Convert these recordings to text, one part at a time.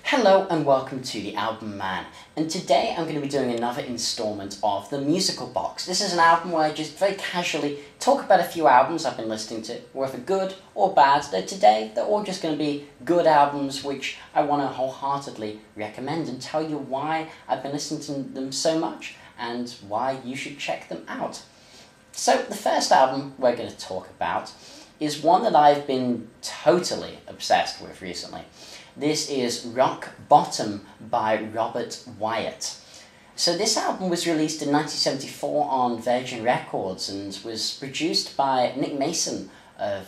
Hello and welcome to The Album Man, and today I'm going to be doing another installment of the Musical Box. This is an album where I just very casually talk about a few albums I've been listening to, whether good or bad. Today they're all just going to be good albums which I want to wholeheartedly recommend and tell you why I've been listening to them so much and why you should check them out. So the first album we're going to talk about is one that I've been totally obsessed with recently. This is Rock Bottom by Robert Wyatt. So this album was released in 1974 on Virgin Records and was produced by Nick Mason of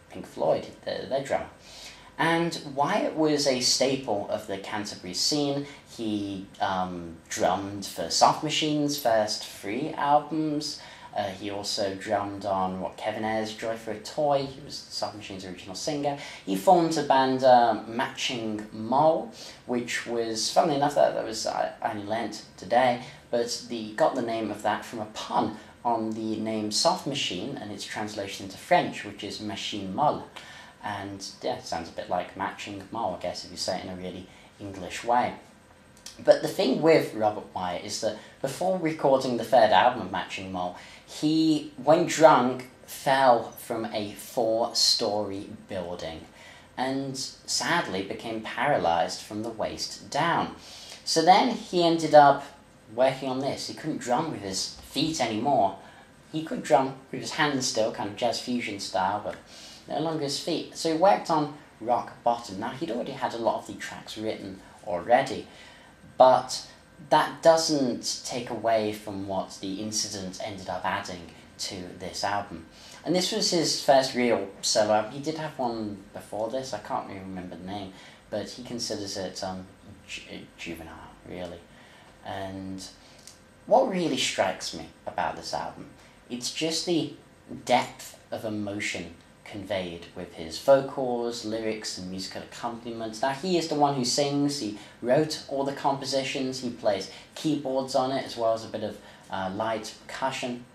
Pink Floyd, their drummer. And Wyatt was a staple of the Canterbury scene. He drummed for Soft Machine's first 3 albums. He also drummed on Kevin Ayers' Joy for a Toy. He was Soft Machine's original singer. He formed a band, Matching Mole, which was, funnily enough, that was I only learnt today, but got the name of that from a pun on the name Soft Machine and its translation into French, which is Machine Molle. And yeah, it sounds a bit like Matching Mole, I guess, if you say it in a really English way. But the thing with Robert Wyatt is that before recording the 3rd album of Matching Mole, he, when drunk, fell from a 4-story building and sadly became paralysed from the waist down. So then he ended up working on this. He couldn't drum with his feet anymore. He could drum with his hands still, kind of jazz fusion style, but no longer his feet. So he worked on Rock Bottom. Now, he'd already had a lot of the tracks written already, but that doesn't take away from what the incident ended up adding to this album. And this was his first real solo album. He did have one before this, I can't really remember the name, but he considers it juvenile, really. And what really strikes me about this album, it's just the depth of emotion conveyed with his vocals, lyrics, and musical accompaniment. Now, he is the one who sings. He wrote all the compositions. He plays keyboards on it, as well as a bit of light percussion.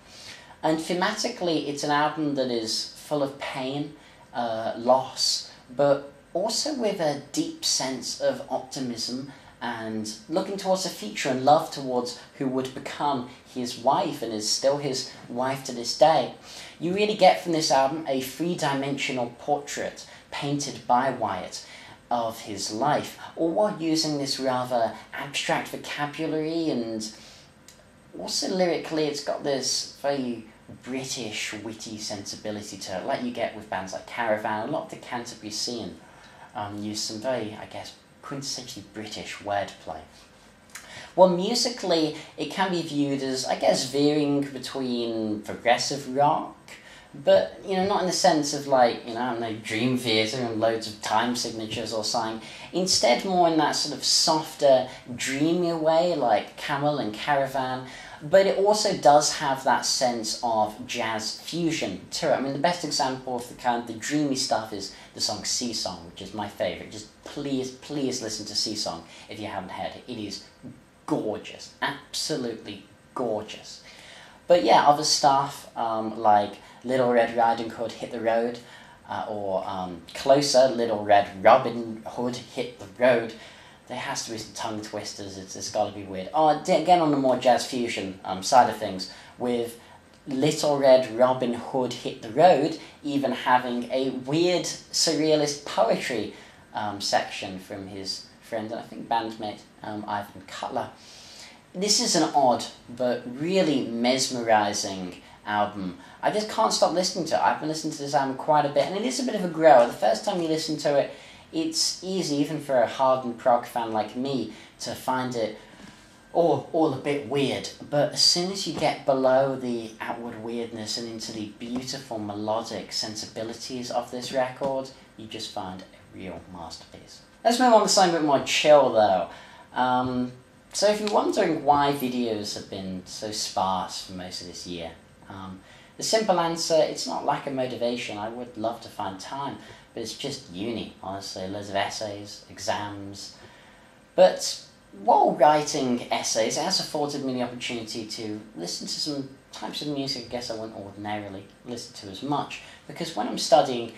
And thematically, it's an album that is full of pain, loss, but also with a deep sense of optimism and looking towards the future and love towards who would become his wife and is still his wife to this day. You really get from this album a 3-dimensional portrait painted by Wyatt of his life, all while using this rather abstract vocabulary, and also lyrically it's got this very British witty sensibility to it, like you get with bands like Caravan. A lot of the Canterbury scene use some very, I guess, quintessentially British wordplay. Well, musically, it can be viewed as, I guess, veering between progressive rock, but, not in the sense of like, I don't know, Dream Theater and loads of time signatures or something. Instead, more in that sort of softer, dreamier way, like Camel and Caravan. But it also does have that sense of jazz fusion to it. I mean, the best example of the dreamy stuff is the song Sea Song, which is my favourite. Just please listen to Sea Song if you haven't heard it. It is gorgeous, absolutely gorgeous. But yeah, other stuff like Little Red Riding Hood, Hit the Road, or Closer, Little Red Robin Hood, Hit the Road. There has to be some tongue twisters, it's got to be weird. Oh, again, on the more jazz fusion side of things, with Little Red Robin Hood Hit the Road even having a weird surrealist poetry section from his friend and I think bandmate Ivan Cutler. This is an odd but really mesmerising album. I just can't stop listening to it. I've been listening to this album quite a bit, and it is a bit of a grower. The first time you listen to it, it's easy, even for a hardened prog fan like me, to find it all a bit weird. But as soon as you get below the outward weirdness and into the beautiful melodic sensibilities of this record, you just find a real masterpiece. Let's move on to something a bit more chill, though. So if you're wondering why videos have been so sparse for most of this year, the simple answer, it's not lack of motivation. I would love to find time, but it's just uni, honestly. Loads of essays, exams. But while writing essays, it has afforded me the opportunity to listen to some types of music I guess I wouldn't ordinarily listen to as much, because when I'm studying,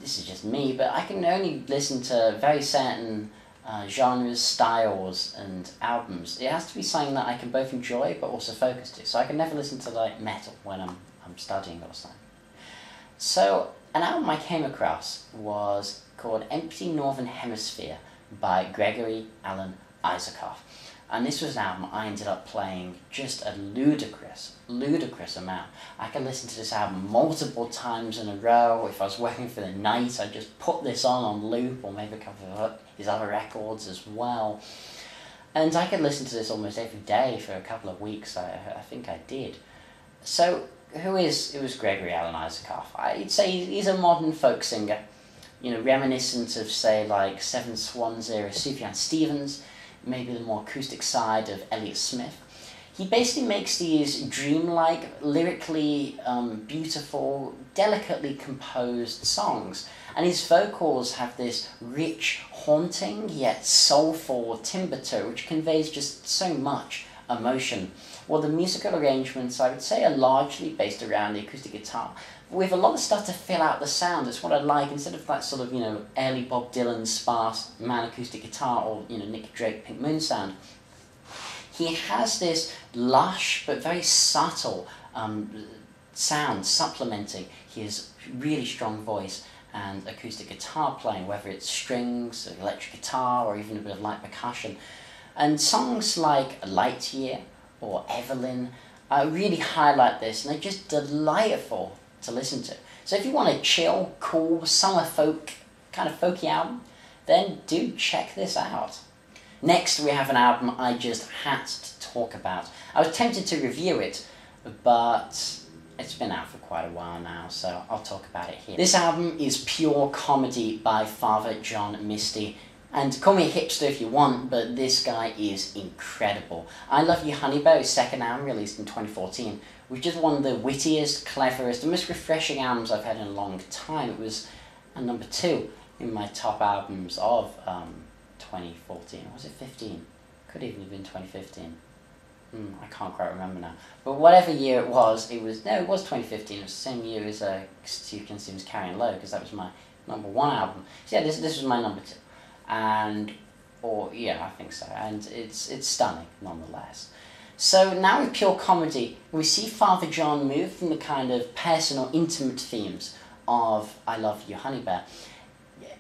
this is just me, but I can only listen to very certain genres, styles, and albums. It has to be something that I can both enjoy but also focus to. So I can never listen to like metal when I'm studying or something. So an album I came across was called Empty Northern Hemisphere by Gregory Alan Isakov. And this was an album I ended up playing just a ludicrous amount. I could listen to this album multiple times in a row. If I was working for the night, I'd just put this on loop, or maybe a couple of his other records as well. And I could listen to this almost every day for a couple of weeks. I think I did. So it was Gregory Alan Isakov. I'd say he's a modern folk singer, reminiscent of, say, like Seven Swans era Sufjan Stevens, maybe the more acoustic side of Elliott Smith. He basically makes these dreamlike, lyrically beautiful, delicately composed songs. And his vocals have this rich, haunting, yet soulful timbre to it, which conveys just so much emotion. Well, the musical arrangements, I would say, are largely based around the acoustic guitar, with a lot of stuff to fill out the sound. It's what I like, instead of that sort of, early Bob Dylan sparse man acoustic guitar, or, Nick Drake Pink Moon sound. He has this lush but very subtle sound supplementing his really strong voice and acoustic guitar playing, whether it's strings, electric guitar, or even a bit of light percussion. And songs like Light Year or Evelyn really highlight this, and they're just delightful to listen to. So if you want a chill, cool, summer folk, kind of folky album, then do check this out. Next, we have an album I just had to talk about. I was tempted to review it, but it's been out for quite a while now, so I'll talk about it here. This album is pure comedy by Father John Misty. And call me a hipster if you want, but this guy is incredible. I Love You Honey Bear, his second album, released in 2014, which is one of the wittiest, cleverest, and most refreshing albums I've had in a long time. It was number 2 in my top albums of 2014. Or was it 15? Could even have been 2015. I can't quite remember now. But whatever year it was 2015. It was the same year as Sufjan Stevens' Carrying Low, because that was my number 1 album. So yeah, this was my number 2. I think so, and it's stunning nonetheless. So now with pure comedy, we see Father John move from the kind of personal, intimate themes of I Love You Honey Bear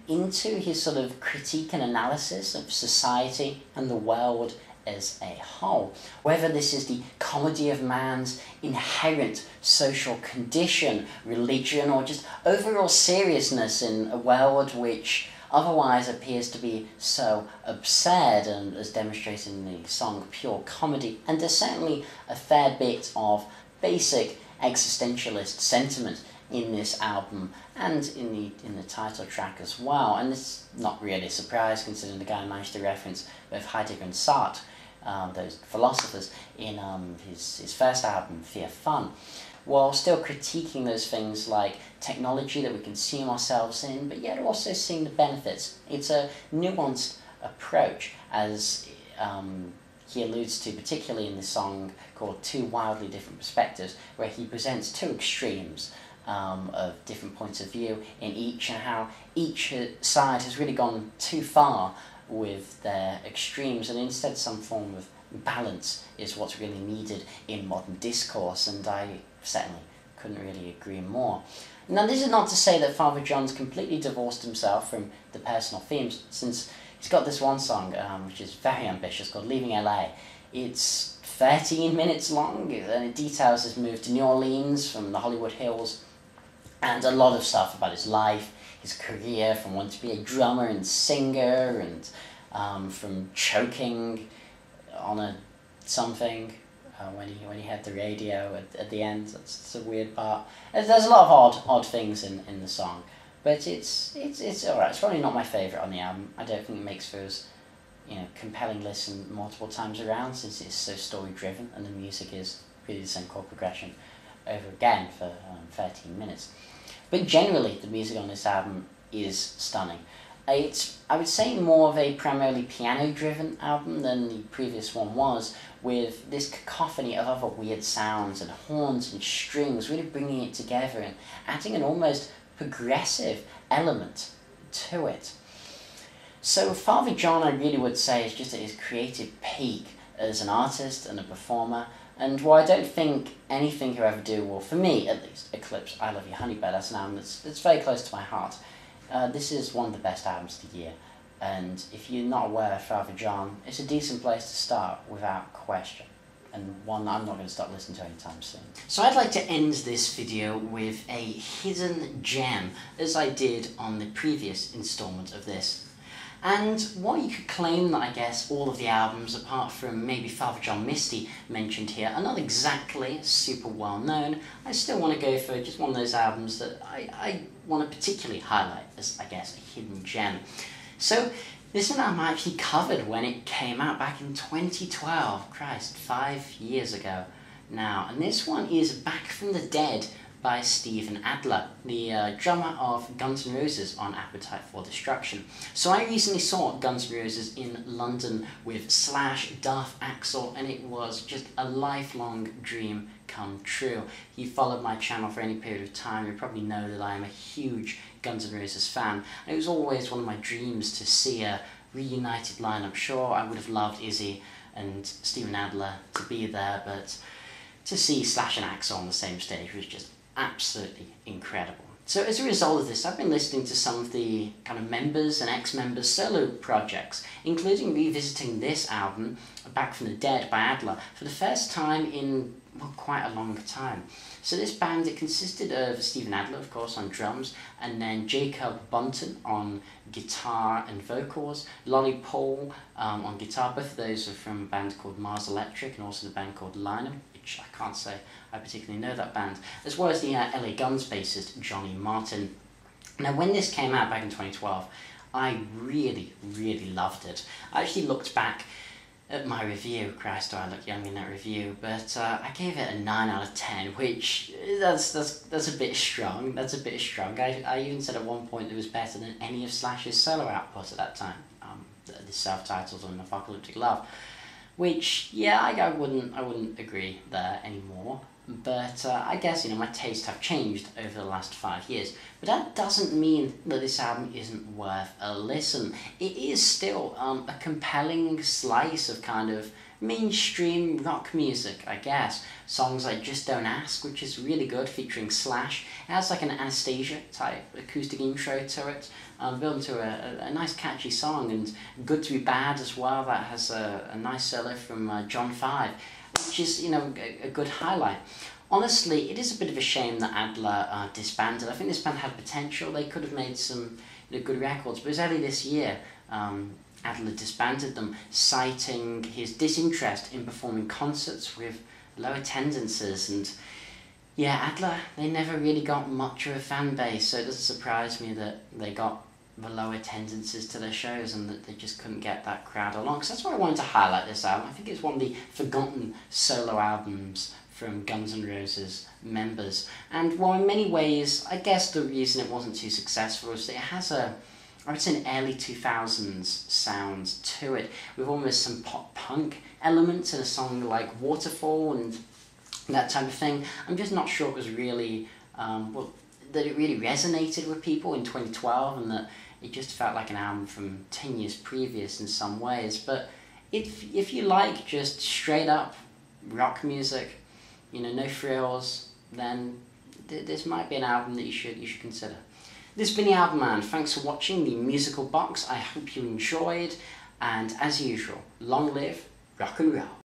into his sort of critique and analysis of society and the world as a whole. Whether this is the comedy of man's inherent social condition, religion, or just overall seriousness in a world which otherwise appears to be so absurd, and as demonstrated in the song Pure Comedy. And there's certainly a fair bit of basic existentialist sentiment in this album, and in the title track as well. And it's not really a surprise, considering the guy managed to reference both Heidegger and Sartre, those philosophers, in his first album, Fear Fun, while still critiquing those things like technology that we consume ourselves in, but yet also seeing the benefits. It's a nuanced approach, as he alludes to, particularly in this song called Two Wildly Different Perspectives, where he presents 2 extremes of different points of view in each, and how each side has really gone too far with their extremes, and instead some form of balance is what's really needed in modern discourse, and I certainly couldn't really agree more. Now, this is not to say that Father John's completely divorced himself from the personal themes, since he's got this one song which is very ambitious, called Leaving LA. It's 13 minutes long, and it details his move to New Orleans from the Hollywood Hills, and a lot of stuff about his life, his career, from wanting to be a drummer and singer, and from choking on something when he had the radio at the end. That's a weird part. There's a lot of odd things in the song, but it's alright. It's probably not my favourite on the album. I don't think it makes for as compelling listen multiple times around, since it's so story driven and the music is really the same chord progression over again for 13 minutes. But generally, the music on this album is stunning. It's, I would say, more of a primarily piano-driven album than the previous one was, with this cacophony of other weird sounds and horns and strings really bringing it together and adding an almost progressive element to it. So Father John, I really would say, is just at his creative peak as an artist and a performer, and while I don't think anything he'll ever do will, for me at least, eclipse I Love You Honey Bear. That's an album that's very close to my heart. This is one of the best albums of the year, and if you're not aware of Father John, it's a decent place to start without question, and one I'm not going to stop listening to anytime soon. So I'd like to end this video with a hidden gem, as I did on the previous instalment of this. And while you could claim that, I guess, all of the albums, apart from maybe Father John Misty mentioned here, are not exactly super well known, I still want to go for just one of those albums that I want to particularly highlight as, I guess, a hidden gem. So this is an album I actually covered when it came out back in 2012, Christ, 5 years ago now. And this one is Back from the Dead by Steven Adler, the drummer of Guns N' Roses on Appetite for Destruction. So I recently saw Guns N' Roses in London with Slash, Duff, Axl, and it was just a lifelong dream come true. If you followed my channel for any period of time, you probably know that I am a huge Guns N' Roses fan. And it was always one of my dreams to see a reunited lineup. Sure, I would have loved Izzy and Steven Adler to be there, but to see Slash and Axl on the same stage was just absolutely incredible. So as a result of this, I've been listening to some of the kind of members and ex-members solo projects, including revisiting this album, Back from the Dead by Adler, for the first time in, well, quite a long time. So this band, it consisted of Steven Adler, of course, on drums, and then Jacob Bunton on guitar and vocals, Lolly Paul on guitar. Both of those are from a band called Mars Electric, and also the band called Lynam, which I can't say I particularly know that band, as well as the LA Guns bassist Johnny Martin. Now when this came out back in 2012, I really, really loved it. I actually looked back at my review, Christ do I look young in that review, but I gave it a 9 out of 10, which that's a bit strong. That's a bit strong. I even said at one point it was better than any of Slash's solo output at that time, the self-titled and Apocalyptic Love. Which, yeah, I wouldn't agree there anymore. But I guess, my tastes have changed over the last 5 years. But that doesn't mean that this album isn't worth a listen. It is still a compelling slice of kind of mainstream rock music, I guess. Songs like Just Don't Ask, which is really good, featuring Slash. It has like an Anastasia type acoustic intro to it, built into a nice catchy song, and Good to Be Bad as well, that has a nice solo from John 5, which is, a good highlight. Honestly, it is a bit of a shame that Adler disbanded. I think this band had potential. They could have made some good records, but it was early this year Adler disbanded them, citing his disinterest in performing concerts with low attendances. And yeah, Adler, they never really got much of a fan base, so it doesn't surprise me that they got the low attendances to their shows and that they just couldn't get that crowd along. So that's why I wanted to highlight this album. I think it's one of the forgotten solo albums from Guns N' Roses members. And while in many ways, I guess the reason it wasn't too successful is that it has I would say an early 2000s sound to it, with almost some pop-punk elements in a song like Waterfall and that type of thing. I'm just not sure it was really, that it really resonated with people in 2012, and that it just felt like an album from 10 years previous in some ways. But if you like just straight up rock music, no frills, then this might be an album that you should consider. This has been TheAIbumMan. Thanks for watching the musical box. I hope you enjoyed, and as usual, long live rock and roll.